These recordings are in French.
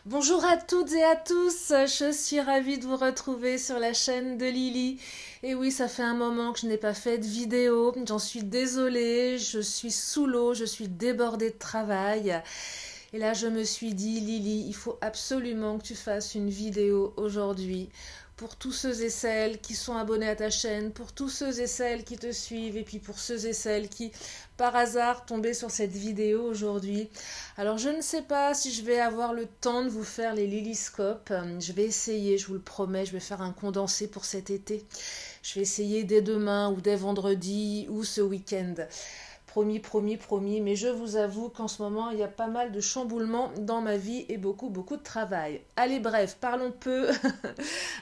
Bonjour à toutes et à tous, je suis ravie de vous retrouver sur la chaîne de Lily. Et oui, ça fait un moment que je n'ai pas fait de vidéo, j'en suis désolée, je suis sous l'eau, je suis débordée de travail. Et là, je me suis dit, Lily, il faut absolument que tu fasses une vidéo aujourd'hui pour tous ceux et celles qui sont abonnés à ta chaîne, pour tous ceux et celles qui te suivent, et puis pour ceux et celles qui, par hasard, tombaient sur cette vidéo aujourd'hui. Alors, je ne sais pas si je vais avoir le temps de vous faire les Lilyscopes. Je vais essayer, je vous le promets, je vais faire un condensé pour cet été. Je vais essayer dès demain ou dès vendredi ou ce week-end. Promis, promis, promis, mais je vous avoue qu'en ce moment, il y a pas mal de chamboulements dans ma vie et beaucoup, beaucoup de travail. Allez, bref, parlons peu.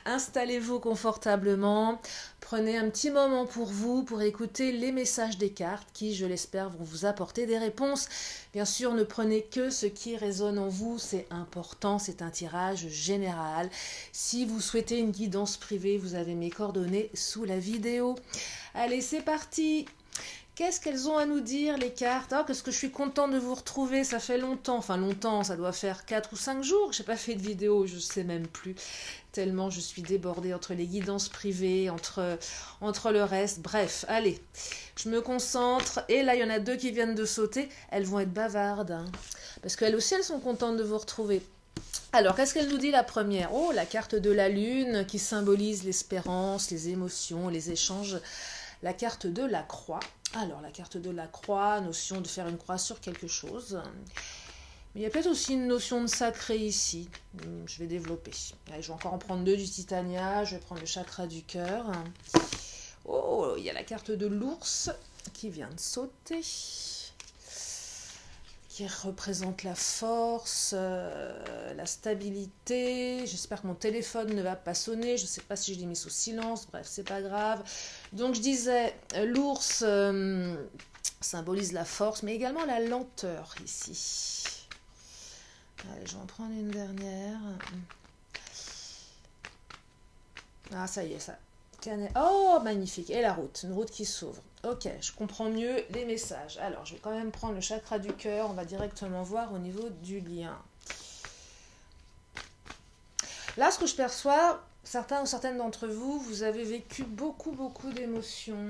Installez-vous confortablement. Prenez un petit moment pour vous, pour écouter les messages des cartes qui, je l'espère, vont vous apporter des réponses. Bien sûr, ne prenez que ce qui résonne en vous, c'est important, c'est un tirage général. Si vous souhaitez une guidance privée, vous avez mes coordonnées sous la vidéo. Allez, c'est parti! Qu'est-ce qu'elles ont à nous dire, les cartes? Ah, qu'est-ce que je suis contente de vous retrouver, ça fait longtemps, enfin longtemps, ça doit faire 4 ou 5 jours que je n'ai pas fait de vidéo, je ne sais même plus, tellement je suis débordée entre les guidances privées, entre le reste, bref, allez, je me concentre, et là il y en a deux qui viennent de sauter, elles vont être bavardes, hein, parce qu'elles aussi elles sont contentes de vous retrouver. Alors, qu'est-ce qu'elle nous dit la première? Oh, la carte de la lune qui symbolise l'espérance, les émotions, les échanges. La carte de la croix. Alors, la carte de la croix, notion de faire une croix sur quelque chose. Mais il y a peut-être aussi une notion de sacré ici. Je vais développer. Allez, je vais encore en prendre deux du titania. Je vais prendre le chakra du cœur. Oh, il y a la carte de l'ours qui vient de sauter. Qui représente la force, la stabilité. J'espère que mon téléphone ne va pas sonner. Je ne sais pas si je l'ai mis sous silence. Bref, c'est pas grave. Donc je disais, l'ours symbolise la force, mais également la lenteur ici. Allez, je vais en prendre une dernière. Ah, ça y est, ça. Oh, magnifique. Et la route, une route qui s'ouvre. Ok, je comprends mieux les messages. Alors, je vais quand même prendre le chakra du cœur. On va directement voir au niveau du lien. Là, ce que je perçois, certains ou certaines d'entre vous, vous avez vécu beaucoup, beaucoup d'émotions,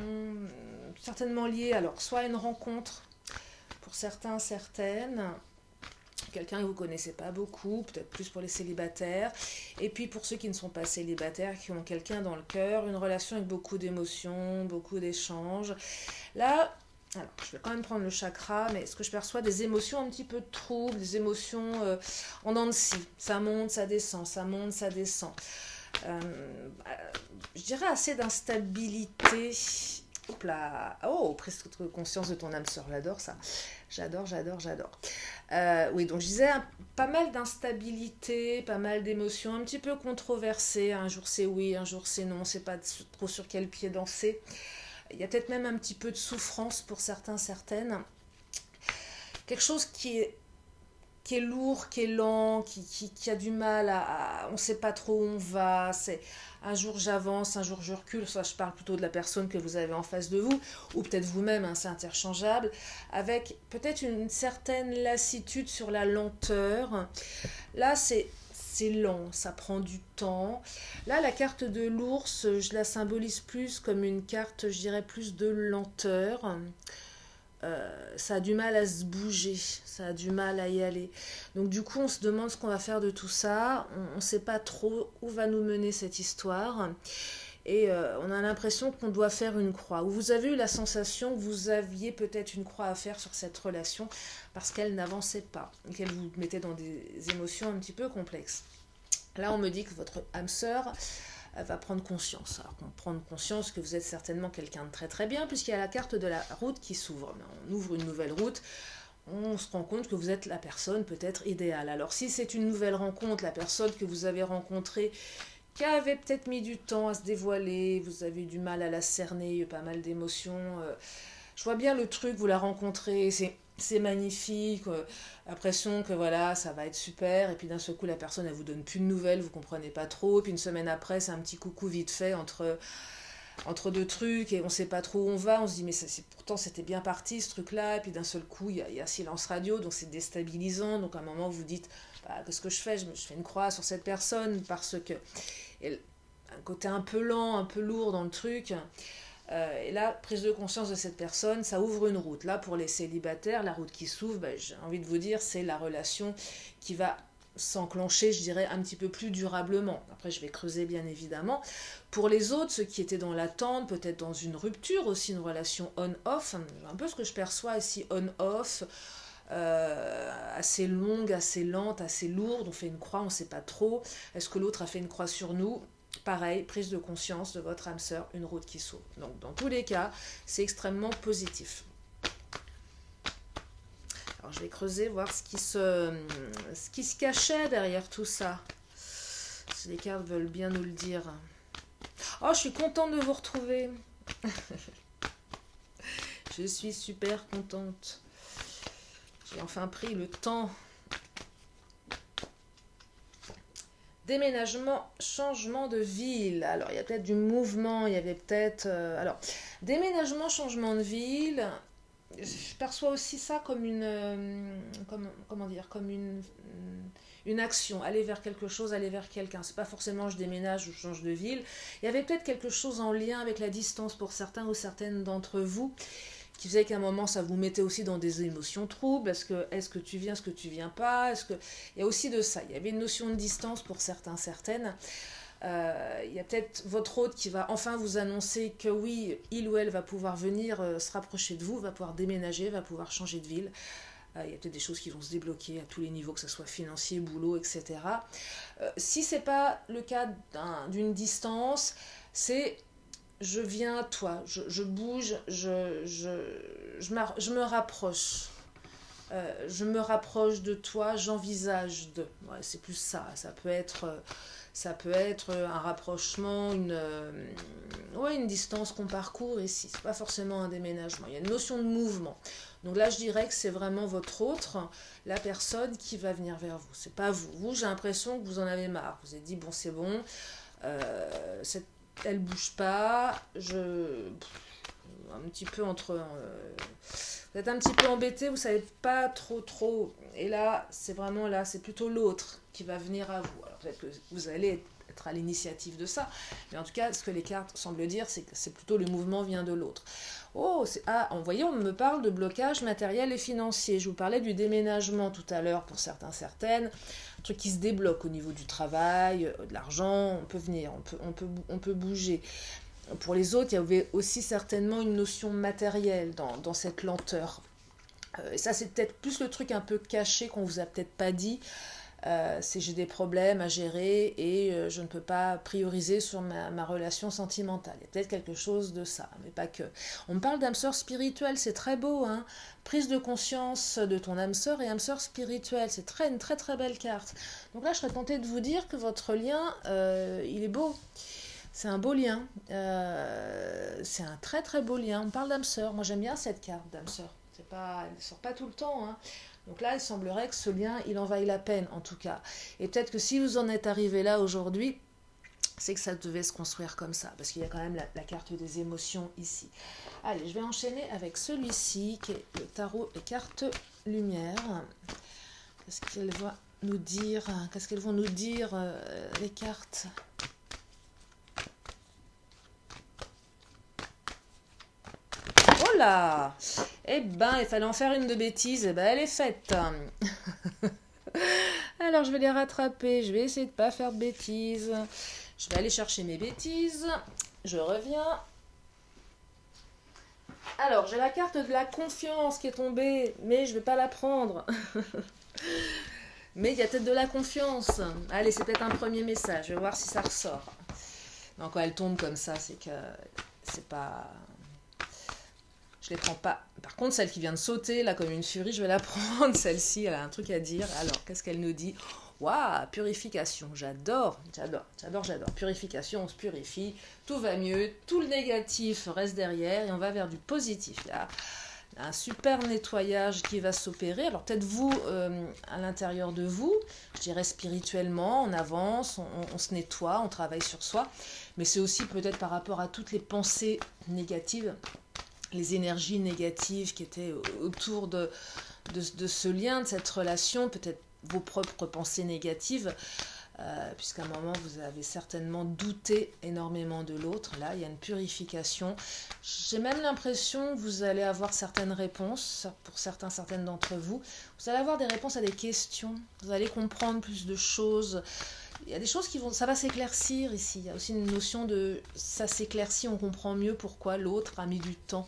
certainement liées, alors, soit à une rencontre, pour certains, certaines, quelqu'un que vous ne connaissez pas beaucoup, peut-être plus pour les célibataires, et puis pour ceux qui ne sont pas célibataires, qui ont quelqu'un dans le cœur, une relation avec beaucoup d'émotions, beaucoup d'échanges. Là, alors, je vais quand même prendre le chakra, mais est-ce que je perçois des émotions un petit peu troubles, des émotions en dents de scie, ça monte, ça descend, ça monte, ça descend. Euh, je dirais assez d'instabilité. Hop là, oh, prise de conscience de ton âme sœur, j'adore ça. J'adore, j'adore, j'adore. Oui, donc je disais pas mal d'instabilité, pas mal d'émotions, un petit peu controversées. Un jour c'est oui, un jour c'est non, c'est pas trop sur quel pied danser. Il y a peut-être même un petit peu de souffrance pour certains, certaines. Quelque chose qui est lourd, qui est lent, qui a du mal on ne sait pas trop où on va. C'est un jour j'avance, un jour je recule. Soit je parle plutôt de la personne que vous avez en face de vous, ou peut-être vous-même, hein, c'est interchangeable, avec peut-être une certaine lassitude sur la lenteur. Là, c'est lent, ça prend du temps. Là, la carte de l'ours, je la symbolise plus comme une carte, je dirais, plus de lenteur. Ça a du mal à se bouger, ça a du mal à y aller. Donc du coup, on se demande ce qu'on va faire de tout ça. On ne sait pas trop où va nous mener cette histoire. Et on a l'impression qu'on doit faire une croix. Ou vous avez eu la sensation que vous aviez peut-être une croix à faire sur cette relation parce qu'elle n'avançait pas, qu'elle vous mettait dans des émotions un petit peu complexes. Là, on me dit que votre âme sœur va prendre conscience. Alors, prendre conscience que vous êtes certainement quelqu'un de très très bien, puisqu'il y a la carte de la route qui s'ouvre. On ouvre une nouvelle route, on se rend compte que vous êtes la personne peut-être idéale. Alors, si c'est une nouvelle rencontre, la personne que vous avez rencontrée, qui avait peut-être mis du temps à se dévoiler, vous avez eu du mal à la cerner, il y a eu pas mal d'émotions. Je vois bien le truc, vous la rencontrez, c'est magnifique, l'impression que voilà, ça va être super, et puis d'un seul coup, la personne, elle vous donne plus de nouvelles, vous comprenez pas trop, puis une semaine après, c'est un petit coucou vite fait entre entre deux trucs et on sait pas trop où on va, on se dit mais pourtant c'était bien parti ce truc-là, et puis d'un seul coup il y a silence radio, donc c'est déstabilisant, donc à un moment vous dites bah, qu'est-ce que je fais, je fais une croix sur cette personne parce que un côté un peu lent, un peu lourd dans le truc. Et là, prise de conscience de cette personne, ça ouvre une route. Là, pour les célibataires, la route qui s'ouvre, bah, j'ai envie de vous dire, c'est la relation qui va s'enclencher, je dirais, un petit peu plus durablement. Après, je vais creuser, bien évidemment. Pour les autres, ceux qui étaient dans l'attente, peut-être dans une rupture, aussi une relation on-off, un peu ce que je perçois ici, on-off, assez longue, assez lente, assez lourde, on fait une croix, on ne sait pas trop. Est-ce que l'autre a fait une croix sur nous ? Pareil, prise de conscience de votre âme sœur, une route qui s'ouvre. Donc dans tous les cas, c'est extrêmement positif. Alors je vais creuser, voir ce qui se cachait derrière tout ça. Si les cartes veulent bien nous le dire. Oh, je suis contente de vous retrouver. Je suis super contente. J'ai enfin pris le temps. Déménagement, changement de ville. Alors, il y a peut-être du mouvement, il y avait peut-être... alors, déménagement, changement de ville, je perçois aussi ça comme comme une action, aller vers quelque chose, aller vers quelqu'un. C'est pas forcément je déménage ou je change de ville. Il y avait peut-être quelque chose en lien avec la distance pour certains ou certaines d'entre vous, qui faisait qu'à un moment, ça vous mettait aussi dans des émotions troubles. Est-ce que tu viens, est-ce que tu viens pas? Il y a aussi de ça. Il y avait une notion de distance pour certains, certaines. Il y a peut-être votre hôte qui va enfin vous annoncer que oui, il ou elle va pouvoir venir se rapprocher de vous, va pouvoir déménager, va pouvoir changer de ville. Il y a peut-être des choses qui vont se débloquer à tous les niveaux, que ce soit financier, boulot, etc. Si ce n'est pas le cas d'une distance, je viens à toi, je bouge, je me rapproche. Je me rapproche de toi, j'envisage de... Ouais, c'est plus ça, ça peut être un rapprochement, une distance qu'on parcourt ici. C'est pas forcément un déménagement, il y a une notion de mouvement. Donc là, je dirais que c'est vraiment votre autre, la personne qui va venir vers vous. C'est pas vous. Vous, j'ai l'impression que vous en avez marre. Vous avez dit, bon, c'est bon, elle bouge pas, un petit peu entre... vous êtes un petit peu embêté, vous savez pas trop. Et là, c'est plutôt l'autre qui va venir à vous. Alors peut-être que vous allez être à l'initiative de ça, mais en tout cas, ce que les cartes semblent dire, c'est que c'est plutôt le mouvement vient de l'autre. Oh, vous voyez, on me parle de blocage matériel et financier. Je vous parlais du déménagement tout à l'heure pour certains, certaines. Un truc qui se débloque au niveau du travail, de l'argent, on peut venir, on peut bouger. Pour les autres, il y avait aussi certainement une notion matérielle dans cette lenteur. Et ça, c'est peut-être plus le truc un peu caché qu'on vous a peut-être pas dit. C'est j'ai des problèmes à gérer et je ne peux pas prioriser sur ma relation sentimentale. Il y a peut-être quelque chose de ça, mais pas que. On me parle d'âme sœur spirituelle, c'est très beau, hein. Prise de conscience de ton âme sœur et âme sœur spirituelle, c'est une très très belle carte. Donc là, je serais tentée de vous dire que votre lien, il est beau. C'est un beau lien, c'est un très très beau lien. On parle d'âme sœur, moi j'aime bien cette carte d'âme sœur. Elle ne sort pas tout le temps, hein. Donc là, il semblerait que ce lien, il en vaille la peine, en tout cas. Et peut-être que si vous en êtes arrivé là aujourd'hui, c'est que ça devait se construire comme ça, parce qu'il y a quand même la carte des émotions ici. Allez, je vais enchaîner avec celui-ci, qui est le tarot des cartes lumière. Qu'est-ce qu'elles vont nous dire, les cartes ? Oh là! Eh ben, il fallait en faire une de bêtise, eh ben, elle est faite. Alors, je vais les rattraper, je vais essayer de ne pas faire de bêtises. Je vais aller chercher mes bêtises, je reviens. Alors, j'ai la carte de la confiance qui est tombée, mais je ne vais pas la prendre. Mais il y a peut-être de la confiance. Allez, c'est peut-être un premier message, je vais voir si ça ressort. Non, quand elle tombe comme ça, c'est que c'est pas... Je les prends pas. Par contre, celle qui vient de sauter, là, comme une furie, je vais la prendre. Celle-ci, elle a un truc à dire. Alors, qu'est-ce qu'elle nous dit? Waouh, purification. J'adore. Purification, on se purifie. Tout va mieux. Tout le négatif reste derrière et on va vers du positif. Là, un super nettoyage qui va s'opérer. Alors peut-être vous, à l'intérieur de vous, je dirais spirituellement, on avance, on se nettoie, on travaille sur soi, mais c'est aussi peut-être par rapport à toutes les pensées négatives, les énergies négatives qui étaient autour de ce lien, de cette relation, peut-être vos propres pensées négatives, puisqu'à un moment vous avez certainement douté énormément de l'autre. Là il y a une purification. J'ai même l'impression que vous allez avoir certaines réponses, pour certaines d'entre vous. Vous allez avoir des réponses à des questions, vous allez comprendre plus de choses. Il y a des choses qui vont, ça va s'éclaircir ici. Il y a aussi une notion de ça s'éclaircit, on comprend mieux pourquoi l'autre a mis du temps.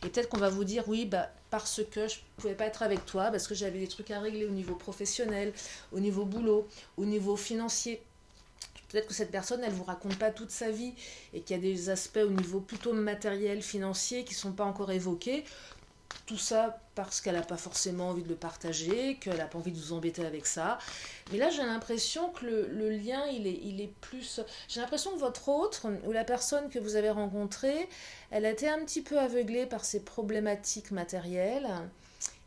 Et peut-être qu'on va vous dire oui, parce que je ne pouvais pas être avec toi, parce que j'avais des trucs à régler au niveau professionnel, au niveau boulot, au niveau financier. Peut-être que cette personne, elle ne vous raconte pas toute sa vie et qu'il y a des aspects au niveau plutôt matériel, financier qui ne sont pas encore évoqués. Tout ça parce qu'elle n'a pas forcément envie de le partager, qu'elle n'a pas envie de vous embêter avec ça. Mais là, j'ai l'impression que le lien, il est plus... J'ai l'impression que votre autre, ou la personne que vous avez rencontrée, elle a été un petit peu aveuglée par ses problématiques matérielles,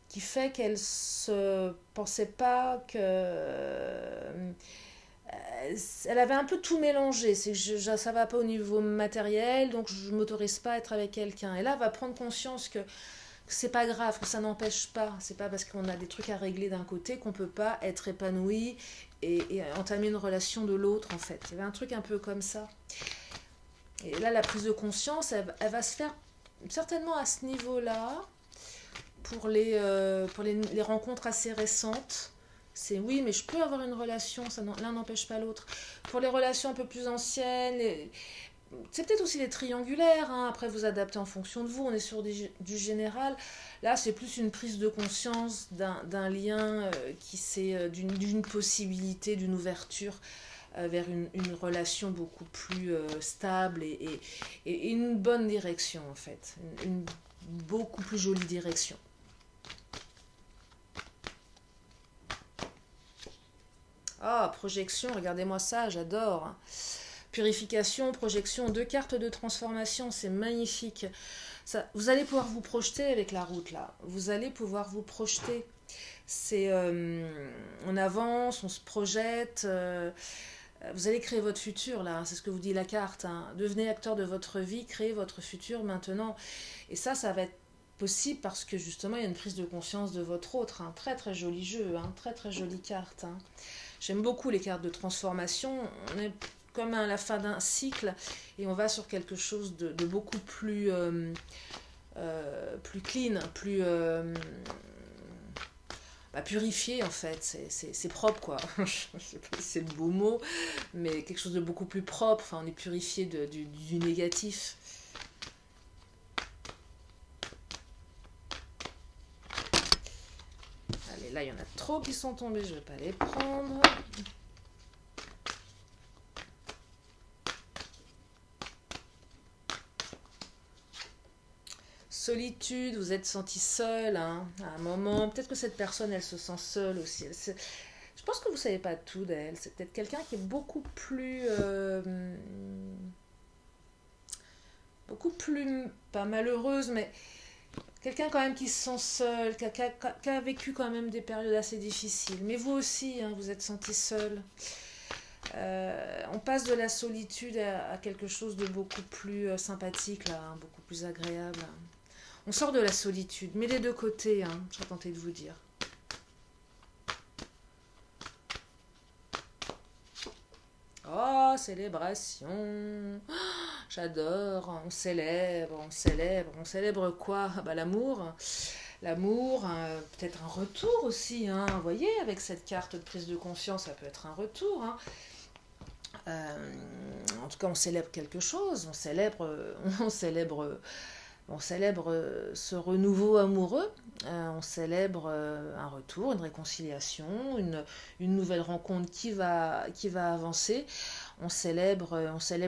qui fait qu'elle se pensait pas que... Elle avait un peu tout mélangé. C'est que ça va pas au niveau matériel, donc je ne m'autorise pas à être avec quelqu'un. Et là, elle va prendre conscience que c'est pas grave, que ça n'empêche pas. C'est pas parce qu'on a des trucs à régler d'un côté qu'on peut pas être épanoui et entamer une relation de l'autre, en fait. Il y avait un truc un peu comme ça. Et là, la prise de conscience, elle va se faire certainement à ce niveau-là, pour les rencontres assez récentes. C'est oui, mais je peux avoir une relation, l'un n'empêche pas l'autre. Pour les relations un peu plus anciennes, c'est peut-être aussi les triangulaires, hein. Après vous adaptez en fonction de vous, on est sur du général. Là c'est plus une prise de conscience d'un lien qui c'est d'une possibilité, d'une ouverture vers une relation beaucoup plus stable et une bonne direction en fait, une beaucoup plus jolie direction. Ah, projection, regardez-moi ça, j'adore. Purification, projection, 2 cartes de transformation, c'est magnifique. Ça, vous allez pouvoir vous projeter avec la route là. Vous allez pouvoir vous projeter. C'est, on avance, on se projette. Vous allez créer votre futur là. C'est ce que vous dit la carte. Hein. Devenez acteur de votre vie, créez votre futur maintenant. Et ça va être possible parce que justement il y a une prise de conscience de votre autre. Hein. Très très joli jeu, hein. Très très jolie carte. Hein. J'aime beaucoup les cartes de transformation. On est comme à la fin d'un cycle et on va sur quelque chose de beaucoup plus plus clean, plus purifié en fait. C'est propre quoi. Je sais pas si c'est le beau mot, mais quelque chose de beaucoup plus propre. Enfin, on est purifié du négatif. Là, il y en a trop qui sont tombés, je ne vais pas les prendre. Solitude, vous êtes senti seul hein, à un moment. Peut-être que cette personne, elle se sent seule aussi. Je pense que vous ne savez pas tout d'elle. C'est peut-être quelqu'un qui est beaucoup plus... pas malheureuse, mais... Quelqu'un quand même qui se sent seul, qui a vécu quand même des périodes assez difficiles. Mais vous aussi, hein, vous êtes senti seul. On passe de la solitude à quelque chose de beaucoup plus sympathique, là, hein, beaucoup plus agréable. On sort de la solitude, mais des deux côtés, hein, je serais tentée de vous dire. Oh, célébration. J'adore, on célèbre quoi? L'amour, peut-être un retour aussi, hein, vous voyez, avec cette carte de prise de conscience, ça peut être un retour, hein. En tout cas, on célèbre quelque chose, on célèbre ce renouveau amoureux, on célèbre un retour, une réconciliation, une nouvelle rencontre qui va avancer. On célèbre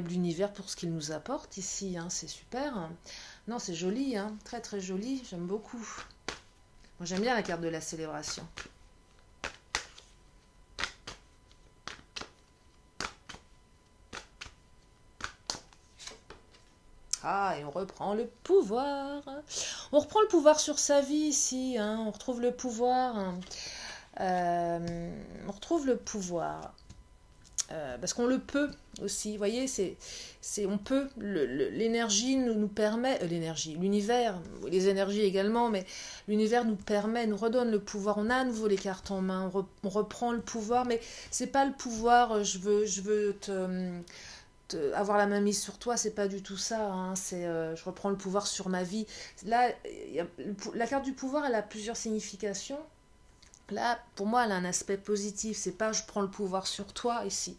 l'univers pour ce qu'il nous apporte ici, hein, c'est super. Non, c'est joli, hein, très très joli, j'aime beaucoup. Moi, j'aime bien la carte de la célébration. Ah, et on reprend le pouvoir. On reprend le pouvoir sur sa vie ici, hein. On retrouve le pouvoir. On retrouve le pouvoir. Parce qu'on le peut aussi, vous voyez, on peut, l'énergie nous permet, l'énergie, l'univers, les énergies également, mais l'univers nous permet, nous redonne le pouvoir, on a à nouveau les cartes en main, on reprend le pouvoir, mais c'est pas le pouvoir, je veux avoir la main mise sur toi, c'est pas du tout ça, hein, c'est je reprends le pouvoir sur ma vie. Là, la carte du pouvoir, elle a plusieurs significations. Là, pour moi, elle a un aspect positif. C'est pas je prends le pouvoir sur toi ici.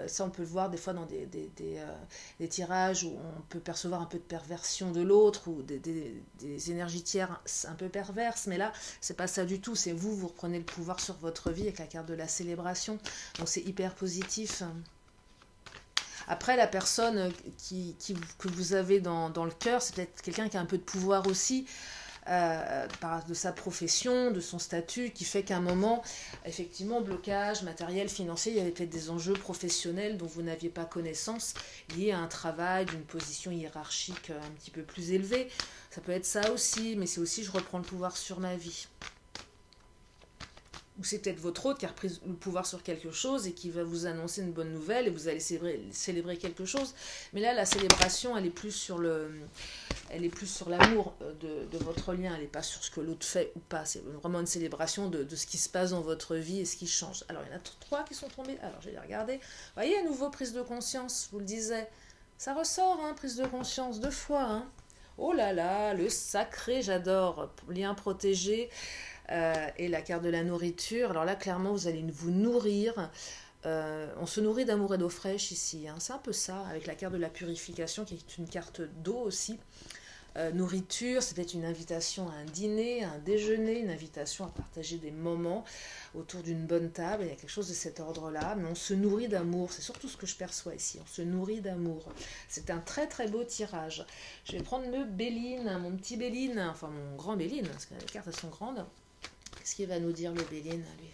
Ça, on peut le voir des fois dans des tirages où on peut percevoir un peu de perversion de l'autre ou des énergies tiers un peu perverses. Mais là, c'est pas ça du tout. C'est vous reprenez le pouvoir sur votre vie avec la carte de la célébration. Donc, c'est hyper positif. Après, la personne que vous avez dans le cœur, c'est peut-être quelqu'un qui a un peu de pouvoir aussi. De sa profession, de son statut, qui fait qu'à un moment, effectivement, blocage matériel, financier, il y avait peut-être des enjeux professionnels dont vous n'aviez pas connaissance, liés à un travail, d'une position hiérarchique un petit peu plus élevée. Ça peut être ça aussi, mais c'est aussi je reprends le pouvoir sur ma vie. Ou c'est peut-être votre hôte qui a repris le pouvoir sur quelque chose et qui va vous annoncer une bonne nouvelle et vous allez célébrer quelque chose. Mais là, la célébration, elle est plus sur l'amour de votre lien. Elle n'est pas sur ce que l'autre fait ou pas. C'est vraiment une célébration de ce qui se passe dans votre vie et ce qui change. Alors, il y en a 3 qui sont tombés. Alors, je vais les regarder. Vous voyez, à nouveau, prise de conscience, je vous le disais. Ça ressort, hein, prise de conscience, 2 fois. Hein. Oh là là, le sacré, j'adore. Lien protégé. Et la carte de la nourriture. Alors là, clairement, vous allez vous nourrir. On se nourrit d'amour et d'eau fraîche ici. Hein. C'est un peu ça, avec la carte de la purification, qui est une carte d'eau aussi. Nourriture, c'est peut-être une invitation à un dîner, à un déjeuner, une invitation à partager des moments autour d'une bonne table. Il y a quelque chose de cet ordre-là. Mais on se nourrit d'amour. C'est surtout ce que je perçois ici. On se nourrit d'amour. C'est un très très beau tirage. Je vais prendre le Béline, mon petit Béline, enfin mon grand Béline, parce que les cartes elles sont grandes. Qu'est-ce qu'il va nous dire le Béline, lui?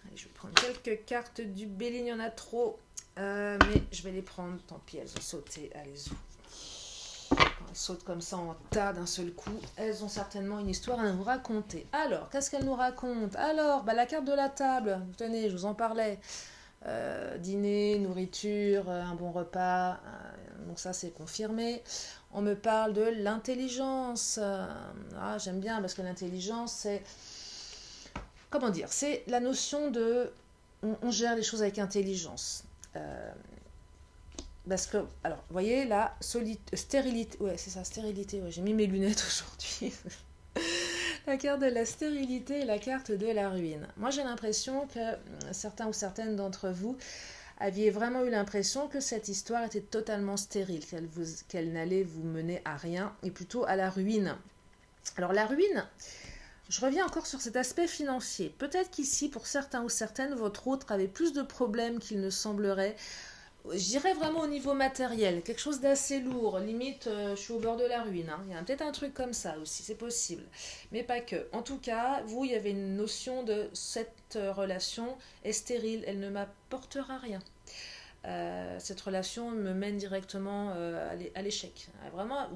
Allez, je vais prendre quelques cartes du Béline, il y en a trop. Mais je vais les prendre, tant pis, elles ont sauté, allez-y. Quand elles sautent comme ça en tas d'un seul coup, elles ont certainement une histoire à nous raconter. Alors, qu'est-ce qu'elles nous racontent? Alors, la carte de la table, tenez, je vous en parlais. Dîner, nourriture, un bon repas, donc ça c'est confirmé. On me parle de l'intelligence. J'aime bien parce que l'intelligence c'est, comment dire, c'est la notion de, on gère les choses avec intelligence. Parce que, alors, vous voyez là, stérilité, ouais c'est ça, stérilité, ouais, j'ai mis mes lunettes aujourd'hui. La carte de la stérilité et la carte de la ruine. Moi, j'ai l'impression que certains ou certaines d'entre vous aviez vraiment eu l'impression que cette histoire était totalement stérile, qu'elle n'allait vous mener à rien, et plutôt à la ruine. Alors, la ruine, je reviens encore sur cet aspect financier. Peut-être qu'ici, pour certains ou certaines, votre autre avait plus de problèmes qu'il ne semblerait. Je dirais vraiment au niveau matériel, quelque chose d'assez lourd, limite je suis au bord de la ruine, hein. Il y a peut-être un truc comme ça aussi, c'est possible, mais pas que. En tout cas, vous, il y avait une notion de cette relation est stérile, elle ne m'apportera rien. Cette relation me mène directement à l'échec. Vraiment,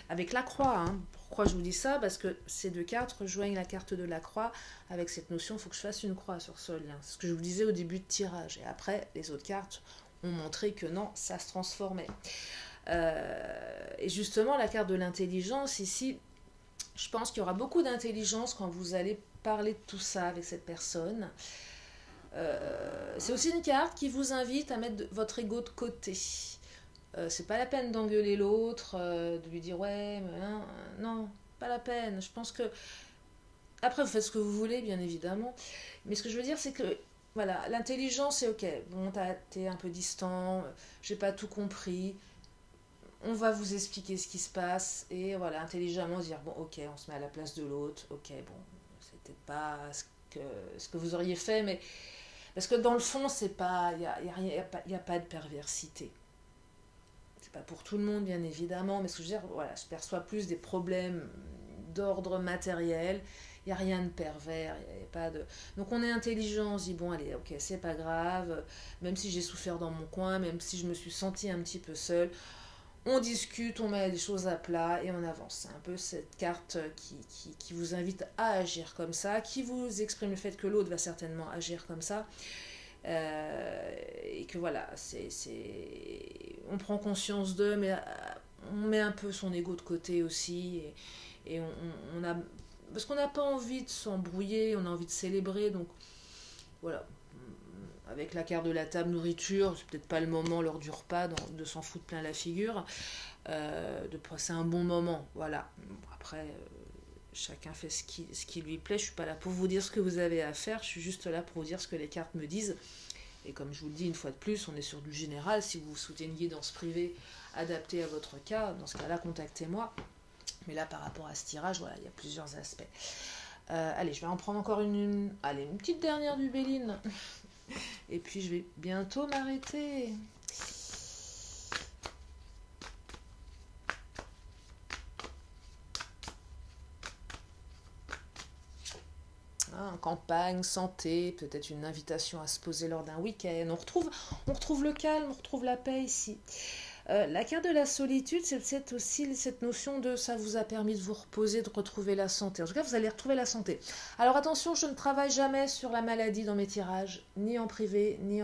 avec la croix. Hein. Pourquoi je vous dis ça? Parce que ces 2 cartes rejoignent la carte de la croix avec cette notion, il faut que je fasse une croix sur ce lien. C'est ce que je vous disais au début de tirage. Et après, les autres cartes ont montré que non, ça se transformait. Et justement, la carte de l'intelligence, ici, je pense qu'il y aura beaucoup d'intelligence quand vous allez parler de tout ça avec cette personne. C'est aussi une carte qui vous invite à mettre votre ego de côté. C'est pas la peine d'engueuler l'autre, de lui dire ouais, mais non, pas la peine. Je pense que après vous faites ce que vous voulez, bien évidemment. Mais ce que je veux dire, c'est que voilà, l'intelligence c'est ok. Bon, t'es un peu distant, j'ai pas tout compris. On va vous expliquer ce qui se passe et voilà, intelligemment dire bon, ok, on se met à la place de l'autre. Ok, bon, c'était pas ce que vous auriez fait, mais parce que dans le fond, c'est pas, y a pas de perversité. C'est pas pour tout le monde, bien évidemment, mais ce que je veux dire, voilà, je perçois plus des problèmes d'ordre matériel. Il n'y a rien de pervers, il n'y a pas de... Donc on est intelligent, on se dit, bon allez, ok, c'est pas grave, même si j'ai souffert dans mon coin, même si je me suis sentie un petit peu seule, on discute, on met les choses à plat et on avance. C'est un peu cette carte qui vous invite à agir comme ça, qui vous exprime le fait que l'autre va certainement agir comme ça. Et que voilà, on prend conscience d'eux, mais on met un peu son ego de côté aussi. Et on a... Parce qu'on n'a pas envie de s'embrouiller, on a envie de célébrer. Donc voilà. Avec la carte de la table nourriture, c'est peut-être pas le moment lors du repas de s'en foutre plein la figure, de passer un bon moment, voilà. Après, chacun fait ce qui lui plaît, je suis pas là pour vous dire ce que vous avez à faire, je suis juste là pour vous dire ce que les cartes me disent. Et comme je vous le dis une fois de plus, on est sur du général, si vous souhaitez une guidance privée adaptée à votre cas, dans ce cas-là, contactez-moi. Mais là, par rapport à ce tirage, voilà, il y a plusieurs aspects. Allez, je vais en prendre encore une petite dernière du Béline. Et puis je vais bientôt m'arrêter. Campagne, santé, peut-être une invitation à se poser lors d'un week-end. On retrouve le calme, on retrouve la paix ici. La carte de la solitude, c'est aussi cette notion de ça vous a permis de vous reposer, de retrouver la santé. En tout cas, vous allez retrouver la santé. Alors attention, je ne travaille jamais sur la maladie dans mes tirages, ni en privé, ni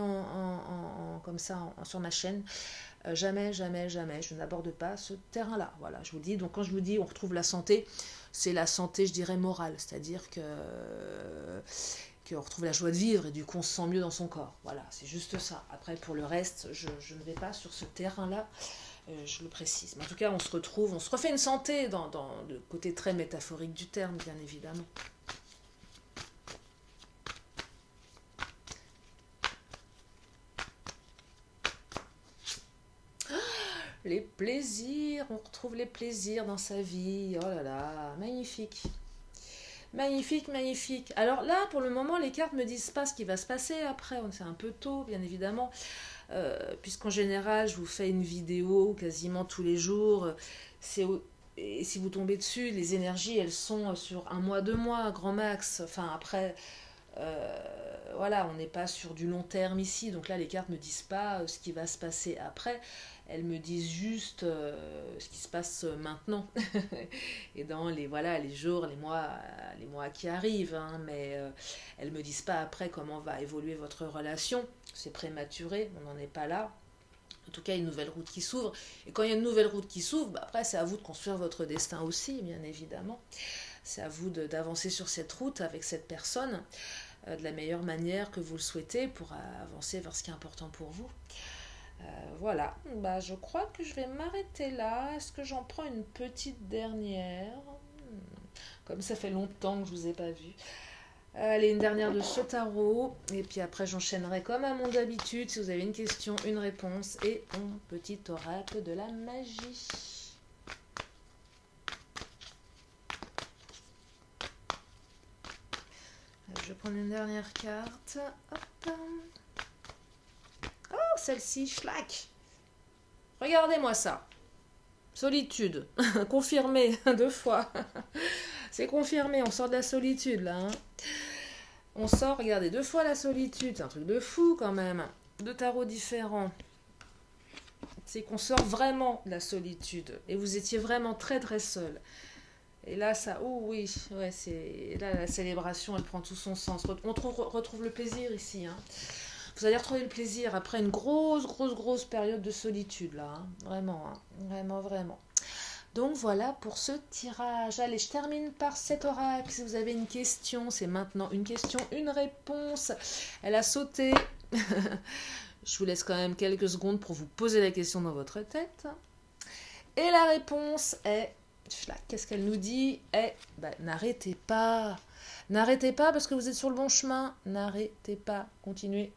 comme ça sur ma chaîne. Jamais, jamais, jamais. Je n'aborde pas ce terrain-là. Voilà, je vous dis. Donc quand je vous dis on retrouve la santé, c'est la santé, je dirais, morale. C'est-à-dire qu'on retrouve la joie de vivre et du coup on se sent mieux dans son corps. Voilà, c'est juste ça. Après, pour le reste, je ne vais pas sur ce terrain-là, je le précise. Mais en tout cas, on se refait une santé dans le côté très métaphorique du terme, bien évidemment. Les plaisirs, on retrouve les plaisirs dans sa vie. Oh là là, magnifique. Magnifique, magnifique. Alors là, pour le moment, les cartes ne me disent pas ce qui va se passer après. C'est un peu tôt, bien évidemment. Puisqu'en général, je vous fais une vidéo quasiment tous les jours. Et si vous tombez dessus, les énergies, elles sont sur 1 mois, 2 mois, grand max. Enfin, après, voilà, on n'est pas sur du long terme ici. Donc là, les cartes ne me disent pas ce qui va se passer après. Elles me disent juste ce qui se passe maintenant et dans les jours, les mois qui arrivent, hein, mais elles me disent pas après comment va évoluer votre relation. C'est prématuré, on n'en est pas là. En tout cas, il y a une nouvelle route qui s'ouvre. Et quand il y a une nouvelle route qui s'ouvre, après c'est à vous de construire votre destin aussi, bien évidemment. C'est à vous d'avancer sur cette route avec cette personne de la meilleure manière que vous le souhaitez pour avancer vers ce qui est important pour vous. Voilà, je crois que je vais m'arrêter là. Est-ce que j'en prends une petite dernière? Comme ça fait longtemps que je ne vous ai pas vu. Allez, une dernière de ce tarot. Et puis après, j'enchaînerai comme à mon habitude. Si vous avez une question, une réponse et un petit oracle de la magie. Je vais prendre une dernière carte. Hop. Oh, celle-ci, schlack. Regardez-moi ça. Solitude. Confirmé 2 fois. C'est confirmé, on sort de la solitude, là. Hein. On sort, regardez, 2 fois la solitude. C'est un truc de fou, quand même. 2 tarots différents. C'est qu'on sort vraiment de la solitude. Et vous étiez vraiment très, très seul. Et là, ça... Oh oui, ouais, c'est... Là, la célébration, elle prend tout son sens. On retrouve le plaisir ici, hein. Vous allez retrouver le plaisir après une grosse période de solitude, là. Hein. Vraiment, hein. Vraiment, vraiment. Donc, voilà pour ce tirage. Allez, je termine par cet oracle. Si vous avez une question, c'est maintenant une question, une réponse. Elle a sauté. Je vous laisse quand même quelques secondes pour vous poser la question dans votre tête. Et la réponse est... Qu'est-ce qu'elle nous dit? N'arrêtez pas. N'arrêtez pas parce que vous êtes sur le bon chemin. N'arrêtez pas. Continuez.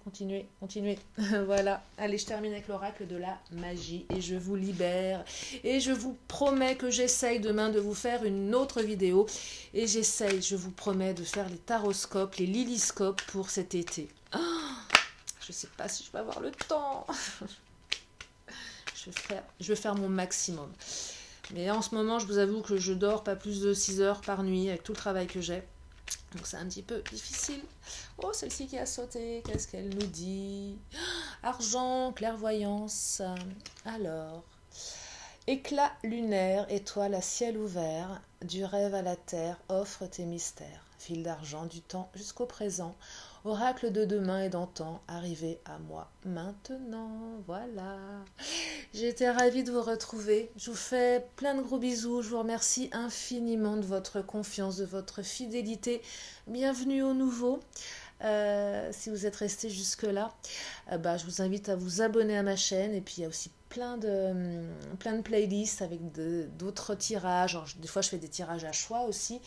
Voilà. Allez, je termine avec l'oracle de la magie et je vous libère. Et je vous promets que j'essaye demain de vous faire une autre vidéo. Et je vous promets de faire les taroscopes, les lilyscopes pour cet été. Oh, je ne sais pas si je vais avoir le temps. Je vais faire mon maximum. Mais en ce moment, je vous avoue que je dors pas plus de 6 heures par nuit avec tout le travail que j'ai. Donc c'est un petit peu difficile. Oh, celle-ci qui a sauté, qu'est-ce qu'elle nous dit? Argent, clairvoyance. Alors, éclat lunaire, étoile à ciel ouvert, du rêve à la terre, offre tes mystères. Fil d'argent du temps jusqu'au présent, oracle de demain et d'antan, arrivé à moi maintenant. Voilà. J'ai été ravie de vous retrouver. Je vous fais plein de gros bisous. Je vous remercie infiniment de votre confiance, de votre fidélité. Bienvenue au nouveau. Si vous êtes resté jusque-là, je vous invite à vous abonner à ma chaîne. Et puis il y a aussi plein de playlists avec d'autres tirages. Alors, des fois, je fais des tirages à choix aussi.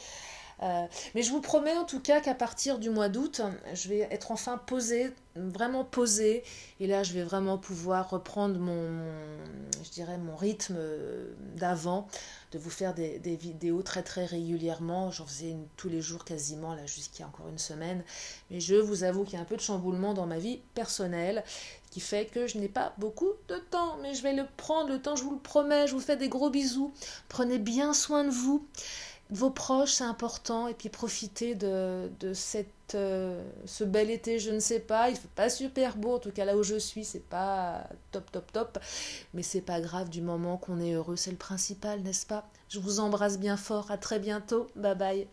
Mais je vous promets en tout cas qu'à partir du mois d'août, je vais être enfin posée, vraiment posée. Et là, je vais vraiment pouvoir reprendre mon rythme d'avant, de vous faire des vidéos très très régulièrement. J'en faisais une tous les jours quasiment, là jusqu'il y a encore une semaine. Mais je vous avoue qu'il y a un peu de chamboulement dans ma vie personnelle, qui fait que je n'ai pas beaucoup de temps. Mais je vais le prendre, le temps, je vous le promets. Je vous fais des gros bisous. Prenez bien soin de vous. Vos proches, c'est important, et puis profitez de ce bel été, je ne sais pas, il ne fait pas super beau, en tout cas là où je suis, c'est pas top, mais c'est pas grave du moment qu'on est heureux, c'est le principal, n'est-ce pas? Je vous embrasse bien fort, à très bientôt, bye bye.